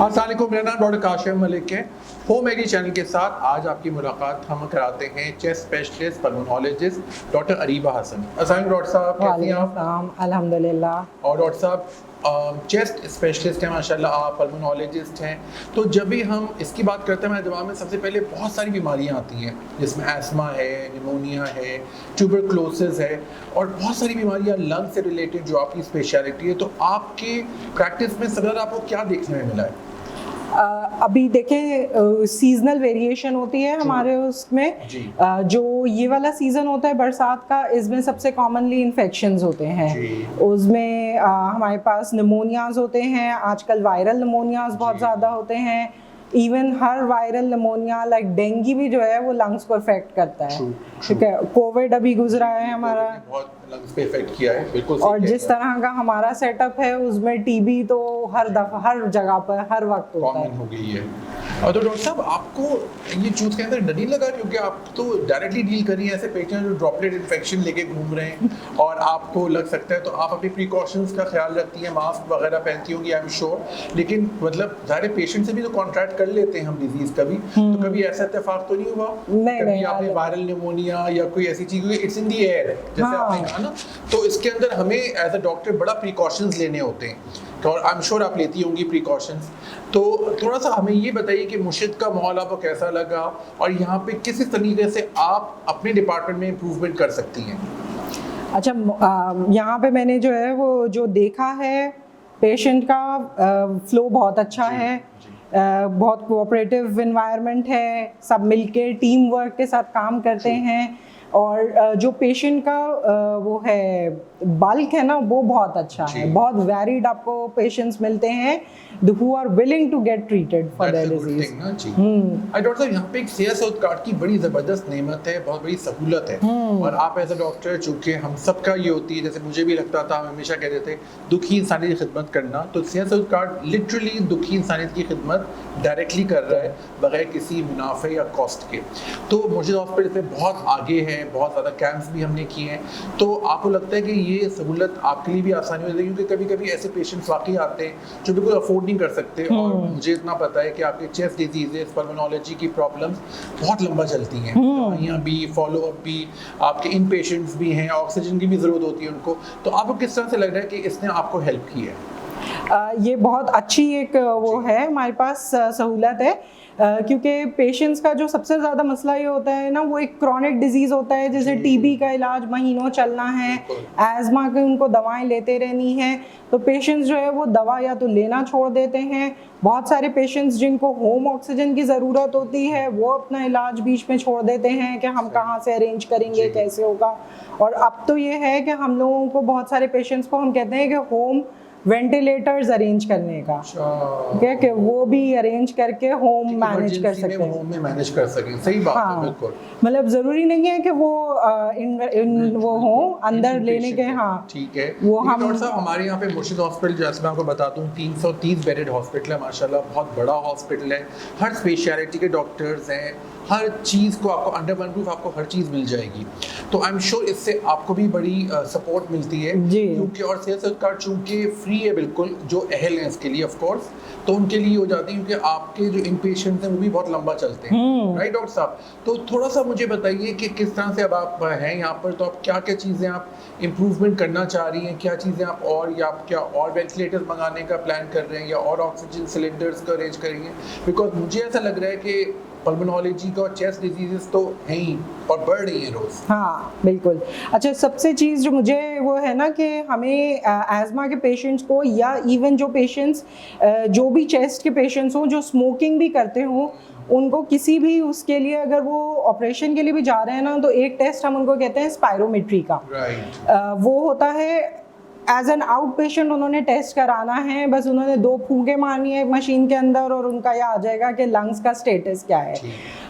अस्सलाम वालेकुम, मेरा नाम डॉक्टर काशिफ मलिक है। होम मेडी चैनल के साथ आज आपकी मुलाकात हम कराते हैं chest specialist pulmonologist doctor Areeba Hasan. अस्सलाम डॉक्टर साहब, कैसी हैं आप? अल्हम्दुलिल्लाह। और डॉक्टर साहब चेस्ट स्पेशलिस्ट हैं माशाल्लाह, आप पल्मोनोलॉजिस्ट हैं। तो जब भी हम इसकी बात करते हैं हमारे दिमाग में सबसे पहले बहुत सारी बीमारियां आती हैं, जिसमें एस्मा है, निमोनिया है, ट्यूबरक्लोसिस है और बहुत सारी बीमारियां लंग से रिलेटेड जो आपकी स्पेशलिटी है। तो आपके प्रैक्टिस में सबसे ज़्यादा आपको क्या देखने में मिला है? अभी देखें सीजनल वेरिएशन होती है हमारे उसमें। जो ये वाला सीज़न होता है बरसात का, इसमें सबसे कॉमनली इन्फेक्शंस होते हैं। उसमें हमारे पास निमोनियाज होते हैं, आजकल वायरल निमोनियाज बहुत ज़्यादा होते हैं। इवन हर वायरल निमोनिया लाइक डेंगू भी जो है वो लंग्स को इफेक्ट करता है। ठीक है, कोविड अभी गुजरा है हमारा, बहुत लंग्स पे इफेक्ट किया है, बिल्कुल। और जिस तरह का हमारा सेटअप है उसमें टीबी तो हर दफा हर जगह पर हर वक्त होता है, कॉमन हो गई है। और तो डॉक्टर साहब, आपको ये चूज के अंदर डर नहीं लगा, क्योंकि आप तो डायरेक्टली डील कर रही हैं ऐसे पेशेंट जो ड्रॉपलेट इन्फेक्शन लेके घूम रहे हैं और आपको लग सकता है, तो आप अपनी प्रिकॉशंस का ख्याल रखती हैं, मास्क वगैरह पहनती होंगी आई एम श्योर। लेकिन मतलब सारे पेशेंट से भी तो कॉन्ट्रैक्ट कर लेते हैं हम डिजीज कभी, तो कभी ऐसा इत्तेफाक तो नहीं हुआ? कभी आपने वायरल निमोनिया या कोई ऐसी चीज, इट्स इन द एयर जैसे आपने कहा ना, तो इसके अंदर हमें एज अ डॉक्टर बड़ा प्रिकॉशंस लेने होते हैं, और आई एम श्योर आप लेती होंगी प्रिकॉशंस। तो थोड़ा सा हमें ये बताइए कि मुर्शिद का माहौल आपको कैसा लगा और यहाँ पे किस तरीके से आप अपने डिपार्टमेंट में इम्प्रूवमेंट कर सकती हैं? अच्छा, यहाँ पे मैंने जो है वो जो देखा है, पेशेंट का फ्लो बहुत अच्छा है। बहुत कोऑपरेटिव एनवायरनमेंट है, सब मिलके टीम वर्क के साथ काम करते हैं, और जो पेशेंट का वो है बल्क है ना, वो बहुत अच्छा है। बहुत वैरिड आपको पेशेंट्स मिलते हैं who are willing to get treated for their disease. Doctor साहब, यहाँ पे एक सेहत हेल्थ कार्ड की बड़ी जबरदस्त नेमत है, बहुत बड़ी सहूलत है। और आप एज अ डॉक्टर, चूंकि हम सबका ये होती है, जैसे मुझे भी लगता था, हम हमेशा कहते थे दुखी इंसानियत की खिदमत करना, तो सेहत हेल्थ कार्ड लिटरली दुखी इंसानियत की खिदमत डायरेक्टली कर रहा है बगैर किसी मुनाफे या कॉस्ट के। तो मुर्शिद हॉस्पिटल से बहुत आगे है, बहुत ज़्यादा कैंप्स भी हमने किए हैं। तो आपको लगता है कि ये सहूलत आपके लिए भी आसानी हो जाएगी? क्योंकि कभी कभी ऐसे पेशेंट्स वाकई आते हैं जो बिल्कुल अफोर्ड नहीं कर सकते, और मुझे इतना पता है कि आपके चेस्ट डिजीजेस, पल्मोनोलॉजी की प्रॉब्लम्स बहुत लंबा चलती हैं, दवाइयाँ भी, फॉलो अप भी, आपके इन पेशेंट्स भी हैं, ऑक्सीजन की भी ज़रूरत होती है उनको। तो आपको किस तरह से लग रहा है कि इसने आपको हेल्प की है? ये बहुत अच्छी एक वो है हमारे पास सहूलत है, क्योंकि पेशेंट्स का जो सबसे ज़्यादा मसला ये होता है ना, वो एक क्रॉनिक डिजीज़ होता है, जैसे टीबी का इलाज महीनों चलना है, एज़मा के उनको दवाएं लेते रहनी है। तो पेशेंट्स जो है वो दवा या तो लेना छोड़ देते हैं। बहुत सारे पेशेंट्स जिनको होम ऑक्सीजन की ज़रूरत होती है, वो अपना इलाज बीच में छोड़ देते हैं कि हम कहाँ से अरेंज करेंगे, कैसे होगा। और अब तो ये है कि हम लोगों को, बहुत सारे पेशेंट्स को हम कहते हैं कि होम वेंटिलेटर्स अरेंज करने का, ठीक है, कि वो भी अरेंज करके होम मैनेज कर सकते हैं, होम में मैनेज कर सकें। सही बात है, बिल्कुल। मतलब जरूरी नहीं है कि वो वो हो अंदर लेने के। हाँ, ठीक है। वो हम डॉक्टर साहब, हमारे यहाँ पे मुर्शिद हॉस्पिटल, जैसे मैं आपको बताता हूँ, 330 बेडेड हॉस्पिटल है माशाल्लाह, बहुत बड़ा हॉस्पिटल है, हर स्पेशलिटी के डॉक्टर्स हैं, हर चीज़ को आपको अंडर वन रूफ आपको हर चीज़ मिल जाएगी। तो आई एम श्योर इससे आपको भी बड़ी सपोर्ट मिलती है, क्योंकि और सेहत हेल्थ कार्ड चूँकि फ्री है बिल्कुल, जो अहल हैं इसके लिए ऑफ कोर्स, तो उनके लिए हो जाती है, क्योंकि आपके जो इन पेशेंट्स हैं वो भी बहुत लंबा चलते हैं, राइट डॉक्टर साहब? तो थोड़ा सा मुझे बताइए कि किस तरह से अब आप हैं यहाँ पर, तो आप क्या क्या चीज़ें आप इम्प्रूवमेंट करना चाह रही हैं, क्या चीज़ें आप, और या आप क्या और वेंटिलेटर्स मंगाने का प्लान कर रहे हैं या और ऑक्सीजन सिलेंडर्स का अरेंज करेंगे? बिकॉज मुझे ऐसा लग रहा है कि पल्मोनोलॉजी का चेस्ट डिजीजेस तो हैं ही और बढ़ रही हैं रोज। हाँ बिल्कुल। अच्छा, सबसे चीज़ जो मुझे वो है ना कि हमें एज़मा के पेशेंट्स को, या इवन जो पेशेंट्स जो भी चेस्ट के पेशेंट्स हों जो स्मोकिंग भी करते हों, उनको किसी भी उसके लिए अगर वो ऑपरेशन के लिए भी जा रहे हैं ना, तो एक टेस्ट हम उनको कहते हैं स्पायरोमेट्री का। वो होता है एज एन आउट पेशेंट, उन्होंने टेस्ट कराना है, बस उन्होंने 2 फूंके मारनी है मशीन के अंदर और उनका यह आ जाएगा कि लंग्स का स्टेटस क्या है।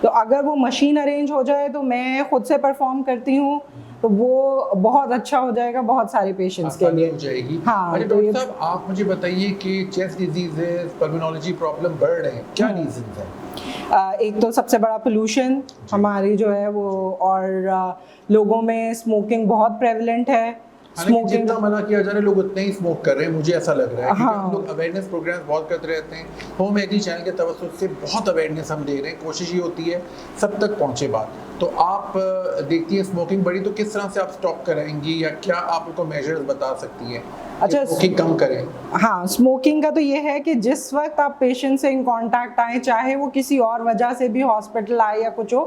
तो अगर वो मशीन अरेंज हो जाए, तो मैं खुद से परफॉर्म करती हूँ, तो वो बहुत अच्छा हो जाएगा बहुत सारे पेशेंट्स के लिए, हो जाएगी। हाँ, तो डॉक्टर साहब, आप मुझे बताइए कि चेस्ट डिजीजेस, पल्मोनोलॉजी प्रॉब्लम बढ़ रहे हैं, क्या रीजंस हैं? एक तो सबसे बड़ा पोल्यूशन हमारी जो है वो, और लोगों में स्मोकिंग बहुत प्रेवलेंट है। हालांकि जितना मना किया जा रहा है लोग उतना ही स्मोक कर रहे हैं, मुझे ऐसा लग रहा है, क्योंकि हाँ। हम लोग अवेयरनेस प्रोग्राम बहुत करते रहते हैं। होम एजी चैनल के तवज्जुह से बहुत अवेयरनेस हम दे रहे हैं, कोशिश ये होती है सब तक पहुंचे बात। तो आप देखती हैं स्मोकिंग बढ़ी तो किस तरह से आप स्टॉप कराएंगी, या क्या आप उनको मेजर्स बता सकती हैं अच्छा, स्मोकिंग कम करें? हाँ, स्मोकिंग का तो ये है कि जिस वक्त आप पेशेंट से इन कांटेक्ट आए, चाहे वो किसी और वजह से भी हॉस्पिटल आए या कुछ हो,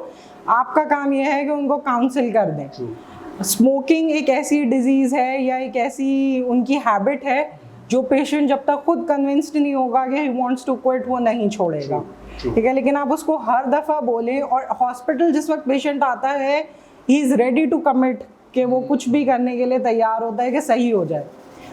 आपका काम ये है कि उनको काउंसिल कर दें। स्मोकिंग एक ऐसी डिजीज़ है या एक ऐसी उनकी हैबिट है जो पेशेंट जब तक खुद कन्विंस्ड नहीं होगा कि ही वांट्स टू क्विट, वो नहीं छोड़ेगा, ठीक है। लेकिन आप उसको हर दफ़ा बोलें, और हॉस्पिटल जिस वक्त पेशेंट आता है he is ready to commit, कि वो कुछ भी करने के लिए तैयार होता है कि सही हो जाए,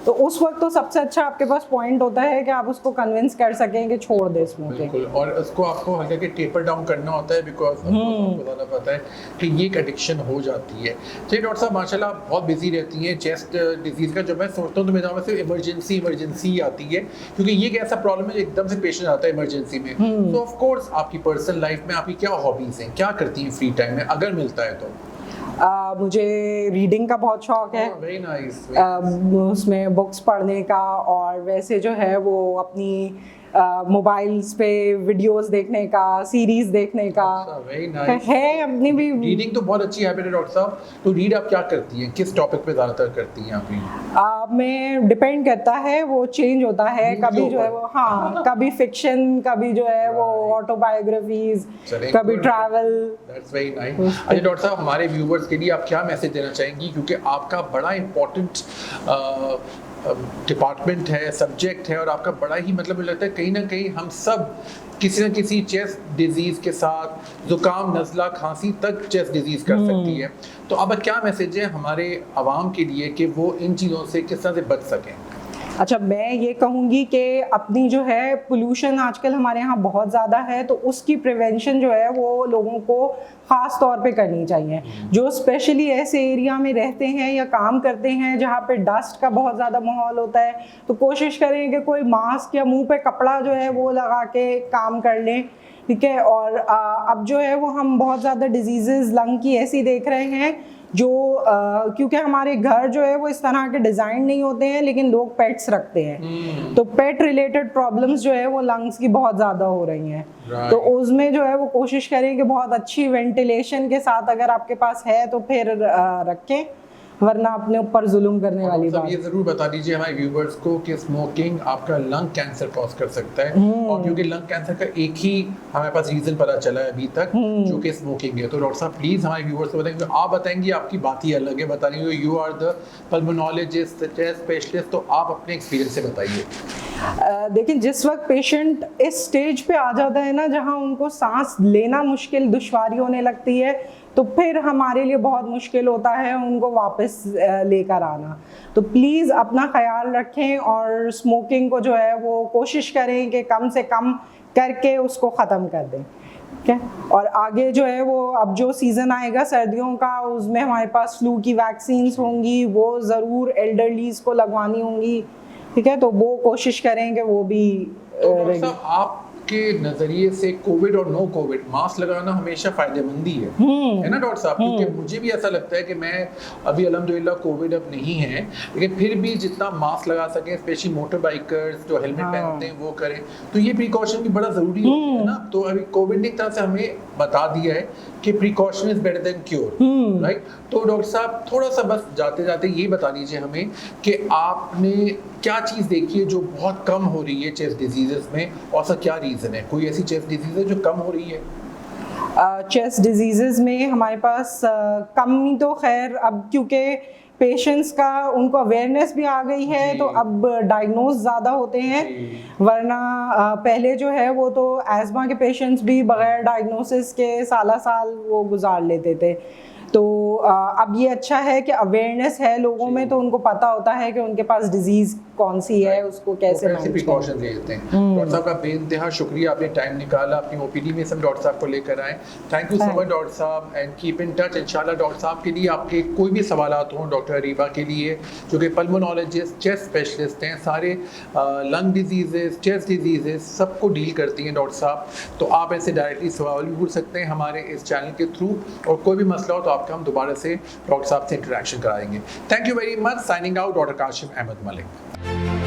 तो उस वक्त तो सबसे अच्छा आपके पास पॉइंट होता है कि आप उसको कन्विंस कर सकें कि छोड़ दे स्मोकिंग। बिल्कुल, और उसको आपको हल्का के टेपर डाउन करना होता है, बिकॉज आपको ज़्यादा पता है कि ये एक एडिक्शन हो जाती है। चलिए डॉक्टर साहब, माशाल्लाह आप बहुत बिजी रहती हैं। चेस्ट डिजीज़ का जब मैं सोचता हूँ तो मेरे में सिर्फ इमरजेंसी आती है, क्योंकि ये एक ऐसा प्रॉब्लम है एकदम से पेशेंट आता है इमरजेंसी में। तो ऑफ कोर्स आपकी पर्सनल लाइफ में आपकी क्या हॉबीज़ हैं, क्या करती हैं फ्री टाइम में अगर मिलता है तो? मुझे रीडिंग का बहुत शौक है। Very nice. उसमें बुक्स पढ़ने का, और वैसे जो है वो अपनी मोबाइल्स पे वीडियोस देखने का, सीरीज देखने का। Very nice. है अपनी भी रीडिंग तो बहुत अच्छी हैबिट है डॉक्टर साहब। तो रीड आप क्या करती हैं, किस टॉपिक पे ज़्यादातर करती हैं आप रीड? मैं डिपेंड करता है, वो चेंज होता है। कभी जो है वो कभी फिक्शन, कभी जो है वो ऑटोबायोग्राफीज, कभी ट्रैवल। That's very nice. अच्छा डॉक्टर साहब, हमारे व्यूवर्स के लिए आप क्या मैसेज देना चाहेंगी, क्योंकि आपका बड़ा इम्पोर्टेंट डिपार्टमेंट है, सब्जेक्ट है, और आपका बड़ा ही मतलब मुझे लगता है कहीं ना कहीं हम सब किसी न किसी चेस्ट डिजीज़ के साथ, जुकाम, नज़ला, खांसी तक चेस्ट डिजीज़ कर सकती है। तो अब क्या मैसेज है हमारे आवाम के लिए कि वो इन चीज़ों से किस तरह से बच सकें? अच्छा, मैं ये कहूँगी कि अपनी जो है पोल्यूशन आजकल हमारे यहाँ बहुत ज़्यादा है, तो उसकी प्रिवेंशन जो है वो लोगों को ख़ास तौर पे करनी चाहिए। जो स्पेशली ऐसे एरिया में रहते हैं या काम करते हैं जहाँ पे डस्ट का बहुत ज़्यादा माहौल होता है, तो कोशिश करें कि कोई मास्क या मुंह पे कपड़ा जो है वो लगा के काम कर लें, ठीक है। और अब जो है वो हम बहुत ज़्यादा डिजीज़ेज़ लंग की ऐसी देख रहे हैं जो क्योंकि हमारे घर जो है वो इस तरह के डिज़ाइन नहीं होते हैं, लेकिन लोग पेट्स रखते हैं, तो पेट रिलेटेड प्रॉब्लम्स जो है वो लंग्स की बहुत ज़्यादा हो रही हैं। तो उसमें जो है वो कोशिश करें कि बहुत अच्छी वेंटिलेशन के साथ अगर आपके पास है तो फिर रखें, वरना अपने ऊपर जुल्म करने वाली बात। ये जरूर बता दीजिए हमारे व्यूवर्स को कि स्मोकिंग आपका लंग कैंसर कॉज कर सकता है, और क्योंकि लंग कैंसर का एक ही हमारे पास रीजन पता चला है अभी तक, जो कि स्मोकिंग है। तो डॉक्टर साहब प्लीज हमारे व्यूवर्स को बताएंगे, आप बताएंगे आपकी बात ही अलग है, बता रही you are the pulmonologist, chest specialist, तो आप अपने एक्सपीरियंस से बताइए। देखिए, जिस वक्त पेशेंट इस स्टेज पे आ जाता है ना जहां उनको सांस लेना मुश्किल, दुश्वारी होने लगती है, तो फिर हमारे लिए बहुत मुश्किल होता है उनको वापस लेकर आना। तो प्लीज़ अपना ख्याल रखें, और स्मोकिंग को जो है वो कोशिश करें कि कम से कम करके उसको ख़त्म कर दें, ठीक है। और आगे जो है वो अब जो सीज़न आएगा सर्दियों का, उसमें हमारे पास फ्लू की वैक्सीन्स होंगी, वो ज़रूर एल्डरलीज़ को लगवानी होंगी, ठीक है। तो वो कोशिश करें कि वो भी आपके नजरिए से कोविड और नो कोविड मास्क लगाना हमेशा फायदेमंद ही है ना डॉक्टर साहब? क्योंकि मुझे भी ऐसा लगता है कि मैं अभी अल्हम्दुलिल्लाह कोविड अब नहीं है, लेकिन फिर भी जितना मास्क लगा सकें, स्पेशली मोटर बाइकर्स जो हेलमेट पहनते हैं वो करें, तो ये प्रिकॉशन भी बड़ा ज़रूरी है ना। तो अभी कोविड ने एक तरह से हमें बता दिया है कि precaution is better than cure, right. तो डॉक्टर साहब थोड़ा सा बस जाते जाते ये बता दीजिए हमें कि आपने क्या चीज़ देखी है जो बहुत कम हो रही है चेस्ट डिजीजेस में, और सा क्या रीज़न है? कोई ऐसी चेस्ट डिजीज है जो कम हो रही है? चेस्ट डिजीज़ेस में हमारे पास कमी तो खैर अब क्योंकि पेशेंट्स का उनको अवेयरनेस भी आ गई है, तो अब डायग्नोज ज़्यादा होते हैं, वरना पहले जो है वो तो एज़मा के पेशेंट्स भी बगैर डायग्नोसिस के साल वो गुजार लेते थे। तो अब ये अच्छा है कि अवेयरनेस है लोगों में, तो उनको पता होता है कि उनके पास डिजीज़ कौन सी है, उसको कैसे प्रिकॉशन लेते हैं। डॉक्टर साहब का बेइंतहा शुक्रिया, आपने टाइम निकाला, अपनी ओपीडी में सब डॉक्टर साहब को लेकर आए। Thank you so much doctor साहब, एंड कीप इन टच। इंशाल्लाह डॉक्टर साहब के लिए आपके कोई भी सवालात हों, डॉक्टर अरीबा के लिए जो कि पल्मोनोलॉजिस्ट, चेस्ट स्पेशलिस्ट हैं, सारे लंग डिजीजेस, चेस्ट डिजीजेस सबको डील करती हैं डॉक्टर साहब। तो आप ऐसे डायरेक्टली सवाल भी पूछ सकते हैं हमारे इस चैनल के थ्रू, और कोई भी मसला हो तो आप आपका हम दोबारा से डॉक्टर साहब से इंटरेक्शन कराएंगे। Thank you very much. Signing out, doctor Kashim Ahmad Malik.